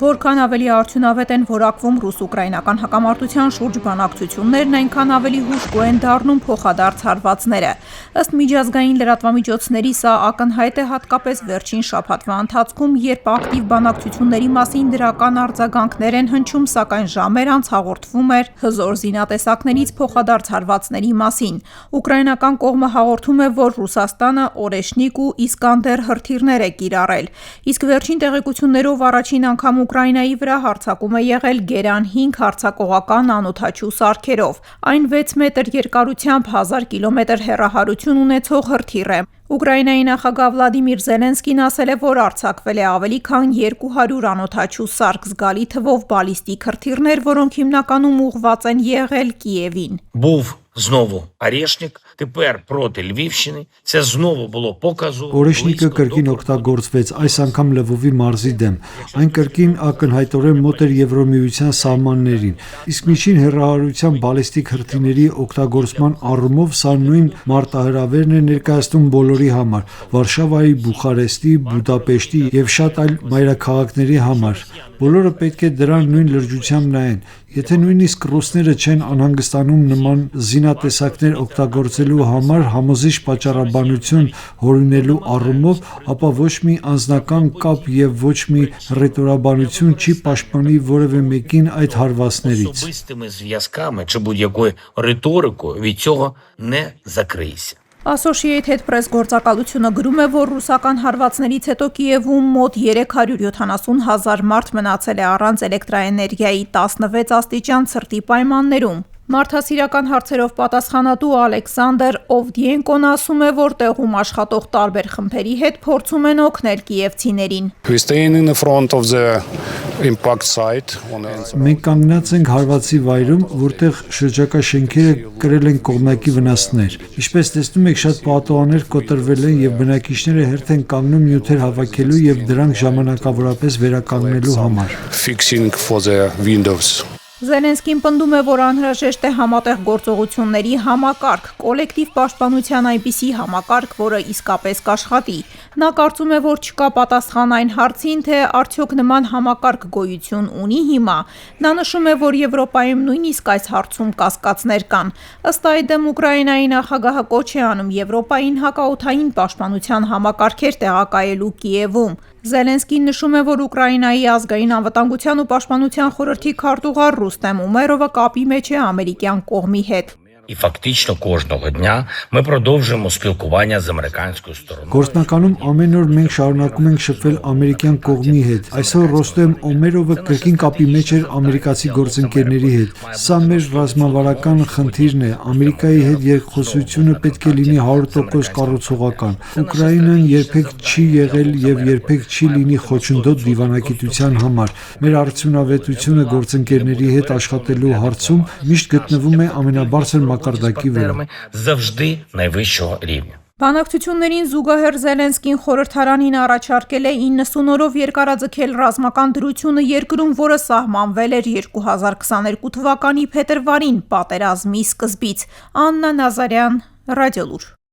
Որքան ավելի արդյունավետ են որակվում ռուս-ուկրաինական հակամարտության շուրջ բանակցություններն, այնքան ավելի հուժկու են դառնում փոխադարձ հարվածները։ Ըստ միջազգային լրատվամիջոցների, սա ակնհայտ է հատկապես վերջին շաբաթվա ընթացքում, երբ ակտիվ բանակցությունների մասին դրական արձագանքներ են հնչում, սակայն ժամեր անց հաղորդվում էր հզոր զինատեսակներից փոխադարձ հարվածների մասին։ Ուկրաինական կողմը հաղորդում է, որ Ռուսաստանը օրեշնիկ ու Իսկանդեր հրթիռներ է կիրառել։ Իսկ վերջին տեղեկություններով առաջին անգամ Ուկրաինայի վրա հարձակում է եղել Գերան 5 հարձակողական անօդաչու սարքերով։ Այն 6 մետր երկարությամբ 1000 կիլոմետր հեռահարություն ունեցող հրթիռ է։ Ուկրաինայի նախագահ Վլադիմիր Զելենսկին ասել է, որ արձակվել է ավելի քան 200 անօդաչու սարք, զգալի թվով բալիստիկ հրթիռներ, որոնք հիմնականում ուղղված են եղել Կիևին։ Був знову Орешник, тепер проти Львівщини. Це знову було показово. Օրեշնիկը կրկին օգտագործվեց, այս անգամ Լվովի մարզի դեմ։ Այն կրկին ակնհայտորեն մոտ էր Եվրոմիության սահմաններին։ Իսկ միջին հեռահարության բալիստիկ հրթիռների օգտագործման առումով սա նույն մարտահրավերն է ներկայացնում բոլորի համար՝ Վարշավայի, Բուխարեստի, Բուդապեշտի եւ շատ այլ մայրաքաղաքների համար։ Բոլորը պետք է դրան նույն լրջությամբ նայեն։ Եթե նույնիսկ ռուսները չեն անհանգստանում նման զինատեսակներ օգտագործելու համար համոզիչ պատճառաբանություն հորինելու առումով, ապա ոչ մի անձնական կապ եւ ոչ մի ռետորաբանություն չի պաշտպանի որևէ մեկին այդ հարվածներից։ Особистими зв'язками чи будь-якою риторикою від цього не закрийся. Associated Press գործակալությունը գրում է, որ ռուսական հարվածներից հետո Կիևում մոտ 370,000 մարդ մնացել է առանց էլեկտրաէներգիայի 16 աստիճան ցրտի պայմաններում։ Մարդասիրական հարցերով պատասխանատու Ալեքսանդր Օվդիենկոն ասում է, որ տեղում աշխատող տարբեր խմբերի հետ փորձում են օգնել կիևցիներին։ Մենք կանգնած ենք հարվածի վայրում, որտեղ շրջակա շենքերը կրել են կողմնակի վնասներ։ Ինչպես տեսնում եք, շատ պատուհաններ կոտրվել են եւ բնակիչները հերթ են կանգնում նյութեր հավաքելու եւ դրանք ժամանակավորապես վերականգնելու համար։ Զելենսկին պնդում է, որ անհրաժեշտ է համատեղ գործողությունների համակարգ, կոլեկտիվ պաշտպանության այնպիսի համակարգ, որը իսկապես կաշխատի։ Նա կարծում է, որ չկա պատասխան այն հարցին, թե արդյոք նման համակարգ գոյություն ունի հիմա։ Նա նշում է, որ Եվրոպայում նույնիսկ այս հարցում կասկածներ կան։ Ըստ այդմ Ուկրաինայի նախագահը կոչ է անում Եվրոպային հակաօդային պաշտպանության համակարգեր տեղակայելու Կիևում։ Զելենսկին նշում է, որ Ուկրաինայի ազգային անվտանգության ու պաշտպանության խորհրդի քարտուղար Ռուստեմ Ումերովը կապի մեջ է ամերիկյան կողմի հետ։ І фактично кожного дня ми продовжуємо спілкування з американською стороною. Գործնականում ամեն օր մենք շարունակում ենք շփվել ամերիկյան կողմի հետ։ Այսօր Ռոստեմ Օմերովը կրկին կապի մեջ էր ամերիկացի գործընկերների հետ։ Սա մեր ռազմավարական խնդիրն է։ Ամերիկայի հետ երկխոսությունը պետք է լինի 100% կառուցողական։ Ուկրաինան երբեք չի եղել եւ երբեք չի լինի խոչընդոտ դիվանագիտության համար։ Մեր արդյունավետությունը գործընկերների հետ աշխատելու հարցում միշտ գտնվում է ամենաբարձր մակարդակի վրա։ Завжди найвищого рівня. Բանակցություններին զուգահեռ Զելենսկին խորհրդարանին առաջարկել է 90 օրով երկարաձգել ռազմական դրությունը երկրում, որը սահմանվել էր 2022 թվականի փետրվարին պատերազմի սկզբից։ Աննա Նազարյան, Ռադիոլուր։